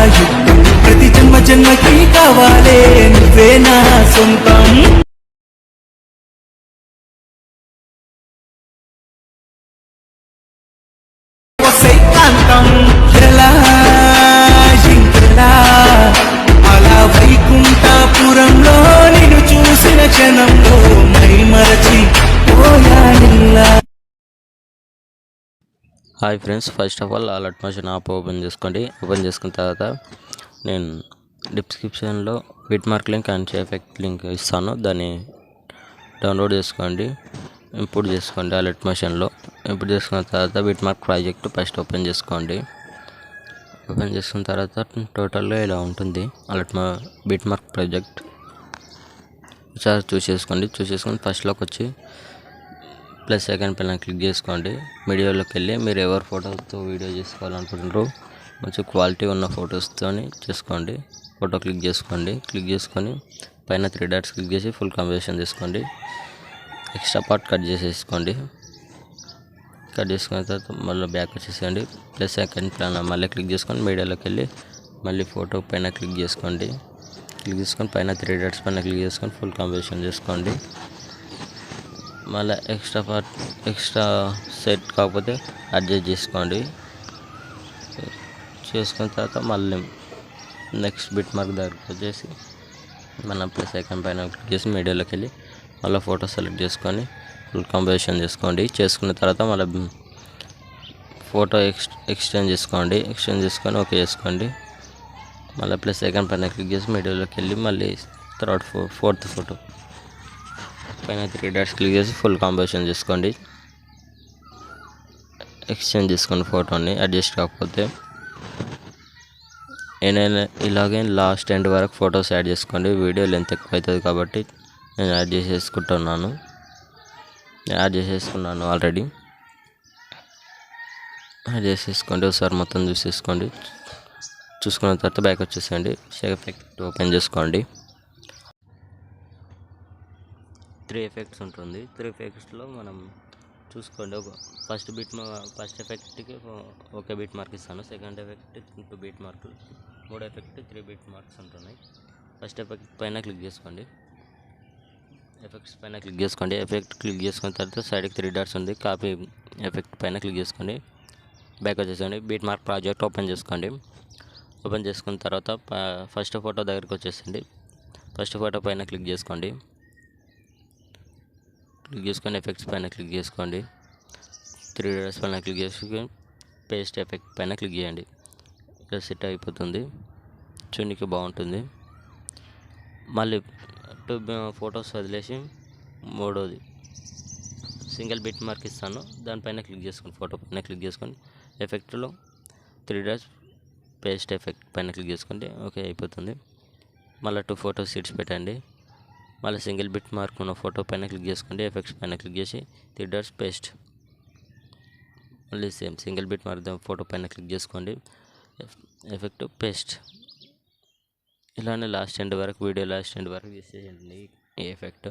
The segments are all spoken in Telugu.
యుద్ధం ప్రతి జన్మ జన్మకి కావాలే నువ్వే నా సొంతం సైకాంతం ఎలా ఇంకెలా అలా వైకుంఠపురంలో నిన్ను చూసిన క్షణంలో మై మరచి పోయానిల్లా. Hi friends, first of all Alight Motion app open చేసుకోండి. ఓపెన్ చేసుకున్న తర్వాత నేను డిస్క్రిప్షన్లో beat mark link and effect link ఇస్తాను, దాన్ని డౌన్లోడ్ చేసుకోండి, ఇంపోర్ట్ చేసుకోండి. అలర్ట్ మోషన్లో ఇంపోర్ట్ చేసుకున్న తర్వాత bit mark project first open చేసుకోండి. ఓపెన్ చేసుకున్న తర్వాత టోటల్గా ఇలా ఉంటుంది బిట్ మార్క్ ప్రాజెక్ట్. ఒకసారి చూసేసుకొని ఫస్ట్లోకి వచ్చి ప్లస్ సెకండ్ పైన క్లిక్ చేసుకోండి. మీడియాలోకి వెళ్ళి మీరు ఎవరి ఫోటోతో వీడియో చేసుకోవాలనుకుంటున్నారో మంచి క్వాలిటీ ఉన్న ఫొటోస్తో చేసుకోండి. ఫోటో క్లిక్ చేసుకొని పైన 3 డాట్స్ క్లిక్ చేసి ఫుల్ కంపోజిషన్ చేసుకోండి. ఎక్స్ట్రా పార్ట్ కట్ చేసేసుకోండి. కట్ చేసుకున్న తర్వాత మళ్ళీ బ్యాక్ వచ్చేసేయండి. ప్లస్ సెకండ్ పైన మళ్ళీ క్లిక్ చేసుకొని మీడియాలోకి వెళ్ళి మళ్ళీ ఫోటో పైన క్లిక్ చేసుకొని పైన 3 డాట్స్ పైన క్లిక్ చేసుకొని ఫుల్ కంపోజిషన్ చేసుకోండి. మళ్ళీ ఎక్స్ట్రా సెట్ కాకపోతే అడ్జస్ట్ చేసుకోండి. చేసుకున్న తర్వాత మళ్ళీ నెక్స్ట్ బిట్ మార్క్ దగ్గరకు వచ్చేసి మనం ప్లస్ ఐకాన్ పైన క్లిక్ చేసి మీడియాలోకి వెళ్ళి మళ్ళీ ఫోటో సెలెక్ట్ చేసుకొని ఫుల్ కంపోజిషన్ చేసుకున్న తర్వాత మళ్ళీ ఫోటో ఎక్స్టెండ్ చేసుకొని ఓకే చేసుకోండి. మళ్ళీ ప్లస్ ఐకాన్ పైన క్లిక్ చేసి మీడియాలోకి వెళ్ళి మళ్ళీ ఫోర్త్ ఫోటో పైన 3 డాట్స్ క్లిక్ చేసి ఫుల్ కంపోజిషన్ చేసుకోండి. ఎక్స్చేంజ్ చేసుకోండి ఫోటోని అడ్జస్ట్ కాకపోతే. ఇలాగే లాస్ట్ ఎండ్ వరకు ఫొటోస్ యాడ్ చేసుకోండి. వీడియో లెంత్ ఎక్కువ అవుతుంది కాబట్టి నేను యాడ్ చేసేసుకున్నాను ఆల్రెడీ. యాడ్ చేసేసుకోండి. ఒకసారి మొత్తం చూసుకున్న తర్వాత బ్యాక్ వచ్చేసేయండి. ఎఫెక్ట్ ఓపెన్ చేసుకోండి. 3 ఎఫెక్ట్స్ ఉంటుంది. 3 ఎఫెక్ట్స్లో మనం చూసుకోండి. ఫస్ట్ ఎఫెక్ట్కి ఒక బిట్ మార్క్ ఇస్తాను, సెకండ్ ఎఫెక్ట్ 2 బిట్ మార్కులు, థర్డ్ ఎఫెక్ట్ 3 బిట్ మార్క్స్ ఉంటున్నాయి. ఫస్ట్ ఎఫెక్ట్ పైన క్లిక్ చేసుకోండి. ఎఫెక్ట్ క్లిక్ చేసుకున్న తర్వాత సైడ్కి 3 డాట్స్ ఉంది, కాపీ ఎఫెక్ట్ పైన క్లిక్ చేసుకోండి. బ్యాక్ వచ్చేసండి. బిట్ మార్క్ ప్రాజెక్ట్ ఓపెన్ చేసుకోండి. ఓపెన్ చేసుకున్న తర్వాత ఫస్ట్ ఫోటో దగ్గరికి వచ్చేసండి. ఫస్ట్ ఫోటో పైన క్లిక్ చేసుకొని ఎఫెక్ట్స్ పైన క్లిక్ చేసుకోండి. 3 డాట్స్ పైన క్లిక్ చేసుకొని పేస్ట్ ఎఫెక్ట్ పైన క్లిక్ చేయండి. ఇలా సెట్ అయిపోతుంది, చూనికి బాగుంటుంది. మళ్ళీ 2 ఫొటోస్ వదిలేసి మూడోది సింగిల్ బిట్ మార్క్ ఇస్తాను, దానిపైన క్లిక్ చేసుకోండి. ఫోటో పైన క్లిక్ చేసుకొని ఎఫెక్ట్లో 3 డాట్స్ పేస్ట్ ఎఫెక్ట్ పైన క్లిక్ చేసుకోండి. ఓకే అయిపోతుంది. మళ్ళీ 2 ఫొటోస్ పెట్టండి. మళ్ళీ సింగిల్ బిట్ మార్క్ ఉన్న ఫోటో పైన క్లిక్ చేసుకోండి. ఎఫెక్ట్స్ పైన క్లిక్ చేసి 3 డాట్స్ పేస్ట్. మళ్ళీ same single bit mark photo పైన క్లిక్ చేసుకోండి. Effect paste. ఇలానే వీడియో లాస్ట్ ఎండ్ వరకు తీసేయండి. ఈ ఎఫెక్ట్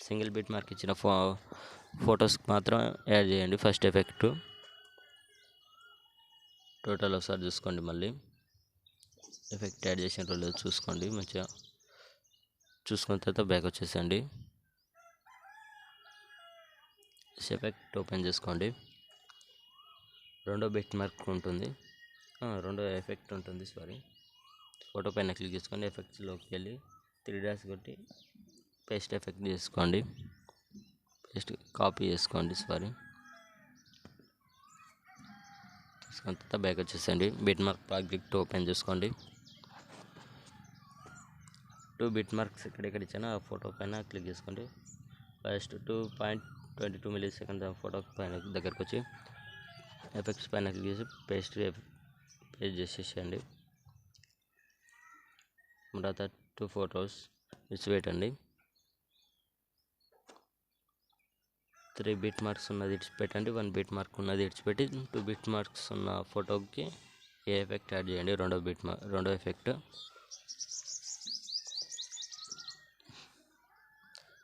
సింగిల్ బిట్ మార్క్ ఇచ్చిన ఫొటోస్కి మాత్రం యాడ్ చేయండి. ఫస్ట్ ఎఫెక్ట్ టోటల్ ఒకసారి చూసుకోండి. మళ్ళీ ఎఫెక్ట్ యాడ్ చేసిన రోజు చూసుకోండి మంచిగా. చూసుకున్న తర్వాత బ్యాక్ వచ్చేసండి. ఎఫెక్ట్ ఓపెన్ చేసుకోండి. రెండో బిట్ మార్క్ ఉంటుంది, రెండో ఎఫెక్ట్ ఉంటుంది. ఫోటో పైన క్లిక్ చేసుకోండి. ఎఫెక్ట్స్లోకి వెళ్ళి 3 డాట్స్ కొట్టి పేస్ట్ ఎఫెక్ట్ చేసుకోండి. కాపీ చేసుకోండి. తీసుకున్న తర్వాత బ్యాక్ వచ్చేసండి. బిట్ మార్క్ ప్రాజెక్ట్ ఓపెన్ చేసుకోండి. 2 బిట్ మార్క్స్ ఎక్కడెక్కడ ఇచ్చానో ఆ ఫోటో పైన క్లిక్ చేసుకోండి. ఫస్ట్ 2.22 మిల్లీసెకండ్ ఫోటో పైన దగ్గరకు వచ్చి ఎఫెక్ట్స్ పైన క్లిక్ చేసి పేస్ట్ చేసేసేయండి. తర్వాత 2 ఫొటోస్ పెట్టండి. 3 బిట్ మార్క్స్ ఉన్నది పెట్టండి. 1 బిట్ మార్క్ ఉన్నది పెట్టి 2 బిట్ మార్క్స్ ఉన్న ఫోటోకి ఏ ఎఫెక్ట్ యాడ్ చేయండి. రెండో ఎఫెక్ట్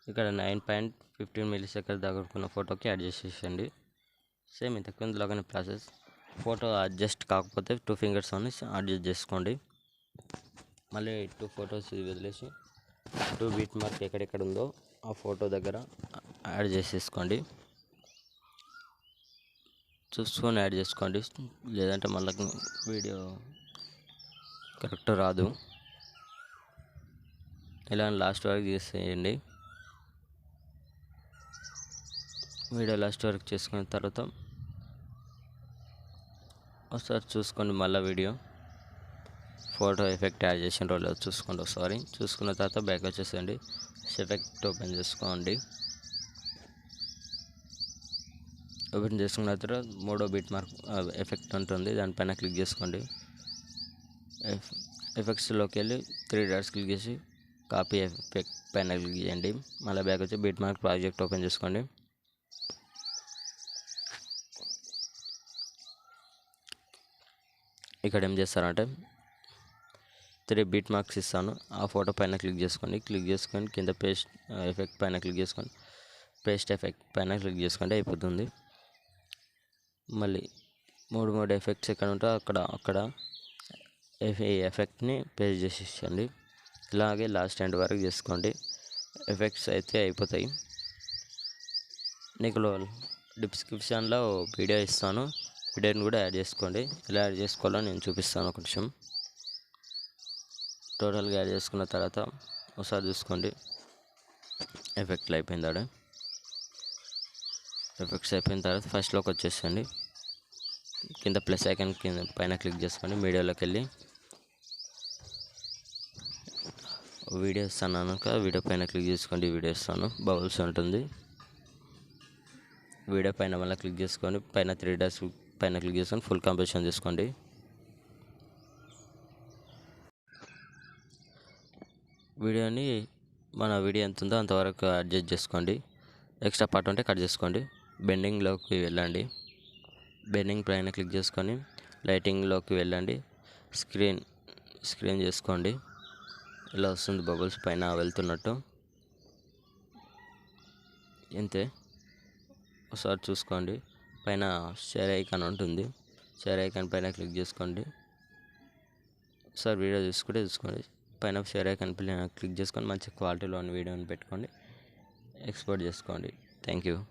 ఇక్కడ 9.15 మిల్లీసెకండ్ దగ్గర ఫోటోకి యాడ్ చేసేసండి. సేమ్ ఇంతకు ముందులాగానే ప్రాసెస్. ఫోటో అడ్జస్ట్ కాకపోతే 2 ఫింగర్స్ అడ్జస్ట్ చేసుకోండి. మళ్ళీ 2 ఫొటోస్ వదిలేసి 2 బీట్ మార్క్ ఎక్కడెక్కడ ఉందో ఆ ఫోటో దగ్గర యాడ్ చేసేసుకోండి. చూసుకొని యాడ్ చేసుకోండి, లేదంటే మళ్ళీ వీడియో కరెక్ట్ రాదు. ఇలా లాస్ట్ వరకు చేసేయండి. వీడియో లాస్ట్ వరకు చేసుకున్న తర్వాత ఒకసారి చూసుకోండి. మళ్ళీ వీడియో ఫోటో ఎఫెక్ట్ యాడ్ చేసిన రోజు చూసుకోండి ఒకసారి. చూసుకున్న తర్వాత బ్యాక్ వచ్చేసేయండి. ఎఫెక్ట్ ఓపెన్ చేసుకోండి. ఓపెన్ చేసుకున్న తర్వాత 3వ బీట్ మార్క్ ఎఫెక్ట్ ఉంటుంది, దానిపైన క్లిక్ చేసుకోండి. ఎఫెక్ట్స్లోకి వెళ్ళి 3 డాట్స్ క్లిక్ చేసి కాపీ ఎఫెక్ట్ పైన క్లిక్ చేయండి. మళ్ళీ బ్యాక్ వచ్చి బీట్ మార్క్ ప్రాజెక్ట్ ఓపెన్ చేసుకోండి. ఇక్కడ ఏం చేస్తారంటే 3 బీట్ మార్క్స్ ఇస్తాను, ఆ ఫోటో పైన క్లిక్ చేసుకొని కింద పేస్ట్ ఎఫెక్ట్ పైన క్లిక్ చేసుకొని పేస్ట్ ఎఫెక్ట్ పైన క్లిక్ చేసుకోండి, అయిపోతుంది. మళ్ళీ 3 ఎఫెక్ట్స్ ఎక్కడ ఉంటే అక్కడ ఈ ఎఫెక్ట్ని పేస్ట్ చేసేసండి. ఇలాగే లాస్ట్ ఎండ్ వరకు చేసుకోండి. ఎఫెక్ట్స్ అయితే అయిపోతాయి. నీకు డిస్క్రిప్షన్లో వీడియో ఇస్తాను, వీడియోని కూడా యాడ్ చేసుకోండి. ఎలా యాడ్ చేసుకోవాలో నేను చూపిస్తాను ఒక నిమిషం. టోటల్గా యాడ్ చేసుకున్న తర్వాత ఒకసారి చూసుకోండి ఎఫెక్ట్లు అయిపోయిందాడు. ఎఫెక్ట్స్ అయిపోయిన తర్వాత ఫస్ట్లోకి వచ్చేసండి. కింద ప్లస్ ఐకాన్ కింద పైన క్లిక్ చేసుకోండి. మీడియాలోకి వెళ్ళి వీడియో ఇస్తాను అన్నాక వీడియో పైన క్లిక్ చేసుకోండి. వీడియో ఇస్తాను, బబుల్స్ ఉంటుంది. వీడియో పైన మళ్ళీ క్లిక్ చేసుకొని పైన 3 డాట్స్ పైన క్లిక్ చేసుకొని ఫుల్ కంపోజిషన్ చేసుకోండి. వీడియోని మన వీడియో ఎంత ఉందో అంతవరకు అడ్జస్ట్ చేసుకోండి. ఎక్స్ట్రా పార్ట్ ఉంటే కట్ చేసుకోండి. బెండింగ్లోకి వెళ్ళండి. బెండింగ్ పైన క్లిక్ చేసుకొని లైటింగ్లోకి వెళ్ళండి. స్క్రీన్ చేసుకోండి. ఇలా వస్తుంది బబుల్స్ పైన వెళ్తున్నట్టు. ఇంతే. ఒకసారి చూసుకోండి. పైన షేర్ ఐకాన్ ఉంటుంది, షేర్ ఐకాన్ పైన క్లిక్ చేసుకోండి. ఒకసారి వీడియో చూసుకోండి. పైన షేర్ ఐకాన్ పైన క్లిక్ చేసుకొని మంచి క్వాలిటీలో ఉన్న వీడియోని పెట్టుకోండి, ఎక్స్పోర్ట్ చేసుకోండి. Thank you.